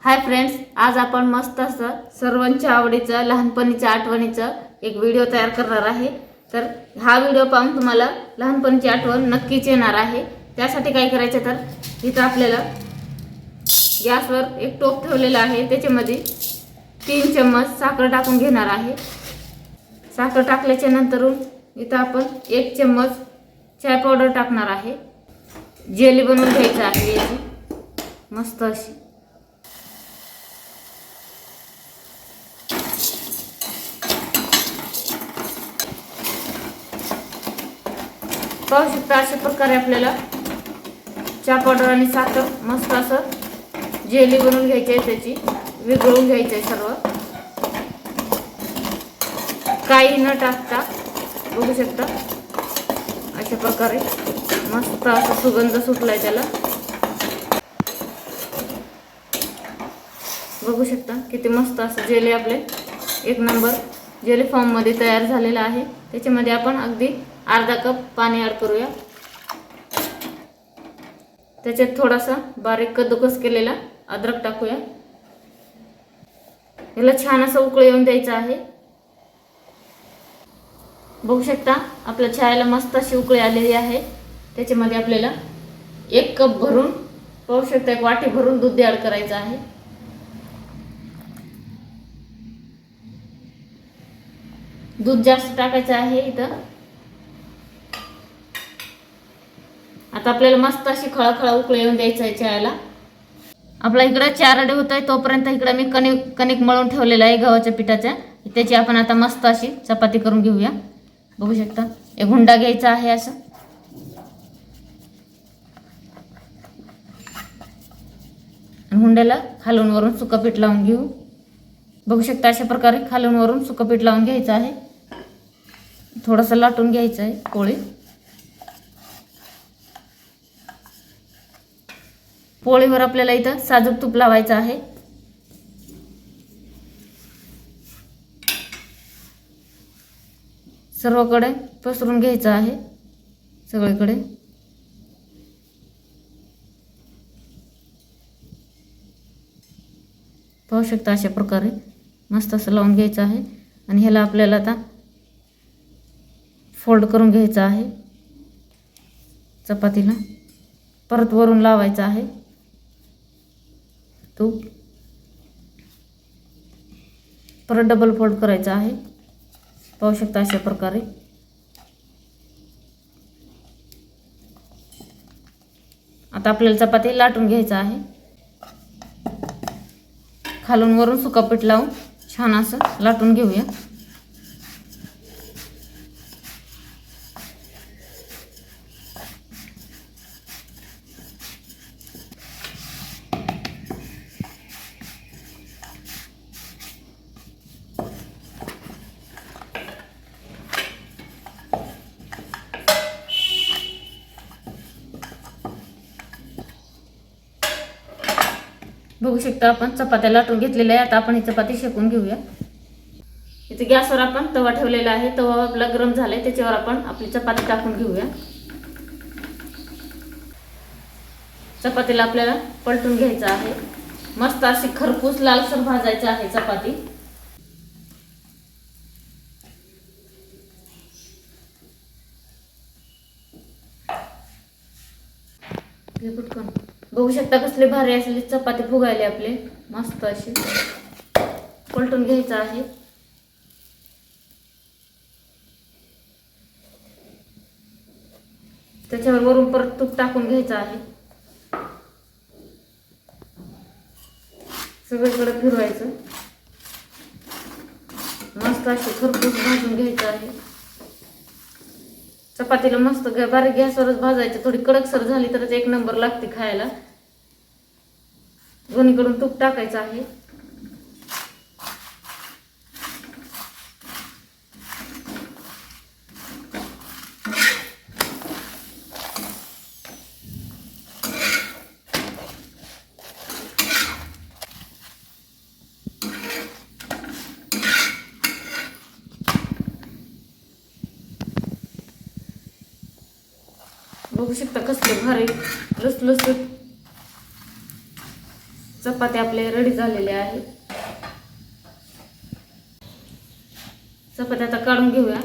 Hi friends, आज आपण मस्त असं सर्वांच्या आवडीचं लहानपणीच्या आठवणीचं एक व्हिडिओ तयार करणार आहे। तर हा व्हिडिओ पाहून तुम्हाला लहानपणीची आठवण नक्कीच येणार आहे। त्यासाठी काय करायचं तर इथं आपल्याला गॅसवर एक टोप ठेवलेला आहे, त्याच्यामध्ये 3 चम्मच साखर टाकून घेणार आहे। साखर टाकल्याच्या नंतर इथं आपण 1 चम्मच चाय पावडर टाकणार आहे। जेली बनवून घ्यायची आहे याची मस्त अशी। पाहू शकता अशा प्रकारे आपल्याला चहा पावडर आणि साखर मस्त असं जेली बनवून घ्यायची आहे, त्याची विरघळून घ्यायची आहे सर्व, काही न टाकता। बघू शकता अशा प्रकारे मस्त असा सुगंध सुटलाय त्याला। बघू शकता किती मस्त असं जेली आपले एक नंबर जेली फॉर्म मध्ये तयार झालेला आहे। त्याच्यामध्ये आपण अगदी अर्धा कप पाणी ऍड करूया। त्याच्यात थोडासा बारीक कद्दूकस केलेला अद्रक टाकूया। याला छान असं उकळी येऊन द्यायचं आहे। बघू शकता आपल्या चहाला मस्त अशी उकळी आलेली आहे। त्याच्यामध्ये आपल्याला 1 कप भरून, पाहू शकता 1 वाटी भरून दूध ऍड करायचं आहे। दूध जास्त टाकायचं आहे इथं। आता आपल्याला मस्त अशी खळखळ उकळी येऊन द्यायचं आहे चहाला। आपला इकडे 4 रडे होत आहे, तोपर्यंत इकडे मी कणिक मळून ठेवलेला आहे गव्हाच्या पिठाच्या। त्याची आपण आता मस्त अशी चपाती करून घेऊया। बघू शकता एक हुंडा घ्यायचा आहे असं, हुंड्याला खालून वरून सुकं पीठ लावून घेऊ। बघू शकता अशा प्रकारे खालून वरून सुकं पीठ लावून घ्यायचं आहे। थोडंसं लाटून घ्यायचं आहे पोळी। पोळीवर आपल्याला इथं साजूक तूप लावायचं आहे। सर्वकडे पसरून घ्यायचं आहे सगळीकडे। पाहू शकता अशा प्रकारे मस्त असं लावून घ्यायचं आहे। आणि ह्याला आपल्याला आता फोल्ड करून घ्यायचं आहे चपातीला। परत वरून लावायचं आहे तूप, परत डबल फोल्ड करायचं आहे। पाहू शकता अशा प्रकारे। आता आपल्याला चपाती लाटून घ्यायचं आहे। खालून वरून सुकं पीठ लावून छान असं लाटून घेऊया। बघू शकता आपण चपात्या लाटून घेतलेल्या आहे। आता आपण ही चपाती शेकून घेऊया। इथे गॅसवर आपण तवा ठेवलेला आहे, तवा आपला गरम झालाय, त्याच्यावर आपण आपली चपाती टाकून घेऊया। चपातीला आपल्याला पलटून घ्यायचं आहे, मस्त अशी खरपूस लालसर भाजायचं आहे चपाती। बघू शकता कसली भारी असली चपाती फुगायली आपली मस्त अशी। पलटून घ्यायचं आहे। त्याच्यावर वरून परत तूप टाकून घ्यायचं आहे, सगळीकडे फिरवायचं। मस्त अशी खरपूस भाजून घ्यायचं आहे चपातीला। मस्त बारीक गॅसवरच भाजायचं, थोडी कडकसर झाली तरच एक नंबर लागते खायला। दोन्हीकडून तूप टाकायचं आहे। बघू शकता कसले भारी लुसलुसीत चपाती आपले रेडी झालेले आहे. चपाती आता काढून घेऊया.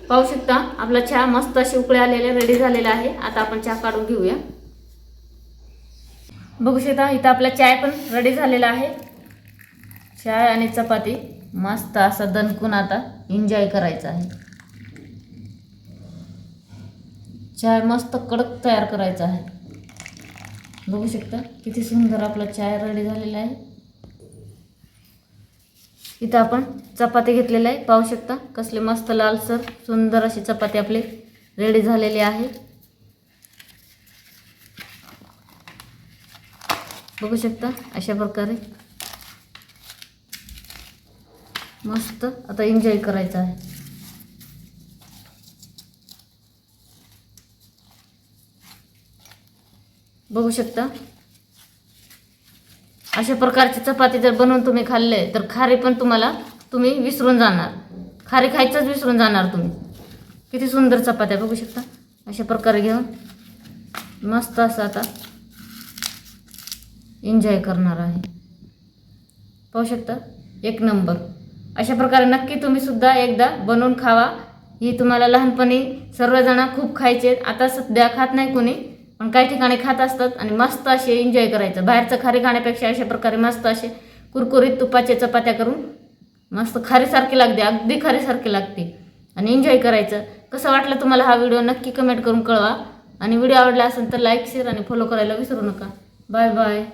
पाहू शकता आपला चहा मस्त अशी उकळी आलेले रेडी झालेला आहे. आता आपण चहा काढून घेऊया. बघू शकता इथं आपला चाय पण रेडी झालेला आहे. चाय आणि चपाती मस्त असा दणकून आता एन्जॉय करायचा आहे. चाय मस्त कडक तयार करायचा आहे. बघू शकता किती सुंदर आपला चाय रेडी झालेला आहे. इथं आपण चपाती घेतलेली आहे. पाहू शकता कसले मस्त लालसर सुंदर अशी चपाती आपली रेडी झालेली आहे. बघू शकता अशा प्रकारे मस्त आता एन्जॉय करायचा आहे. बघू शकता अशा प्रकारची चपाती जर बनवून तुम्ही खाल्ले तर खारी पण तुम्ही विसरून जाणार. खारी खायचंच विसरून जाणार तुम्ही. किती सुंदर चपात्या बघू शकता. अशा प्रकारे घेऊन मस्त असं आता एन्जॉय करणार आहे. पाहू शकता एक नंबर. अशा प्रकारे नक्की तुम्ही सुद्धा एकदा बनवून खावा. ही तुम्हाला लहानपणी सर्वजण खूप खायचे. आता सध्या खात नाही कोणी, पण काही ठिकाणी खात असतात आणि मस्त असे एन्जॉय करायचं. बाहेरचं खारी खाण्यापेक्षा अशा प्रकारे मस्त असे कुरकुरीत तुपाचे चपात्या करून मस्त खारीसारखी लागते, अगदी खारीसारखी लागते आणि एन्जॉय करायचं. कसं वाटलं तुम्हाला हा व्हिडिओ नक्की कमेंट करून कळवा. आणि व्हिडिओ आवडला असेल तर लाईक शेअर आणि फॉलो करायला विसरू नका. Bye bye.